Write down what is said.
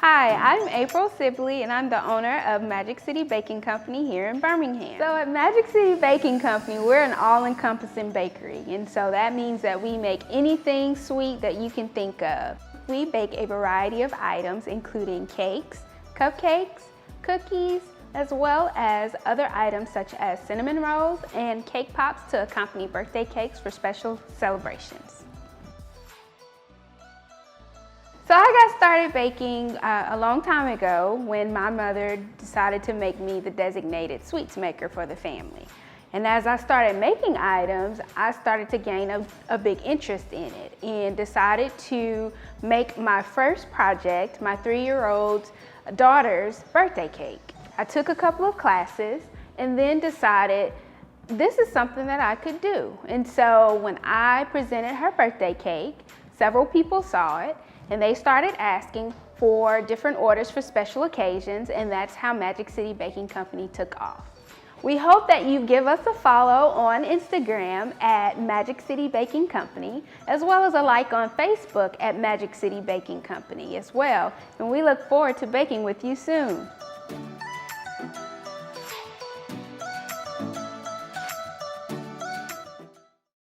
Hi, I'm April Sibley and I'm the owner of Magic City Baking Company here in Birmingham. So at Magic City Baking Company, we're an all-encompassing bakery, and so that means that we make anything sweet that you can think of. We bake a variety of items including cakes, cupcakes, cookies, as well as other items such as cinnamon rolls and cake pops to accompany birthday cakes for special celebrations. So I got started baking a long time ago when my mother decided to make me the designated sweets maker for the family. And as I started making items, I started to gain a big interest in it and decided to make my first project, my 3-year-old daughter's birthday cake. I took a couple of classes and then decided this is something that I could do. And so when I presented her birthday cake, several people saw it and they started asking for different orders for special occasions, and that's how Magic City Baking Company took off. We hope that you give us a follow on Instagram at Magic City Baking Company, as well as a like on Facebook at Magic City Baking Company as well. And we look forward to baking with you soon.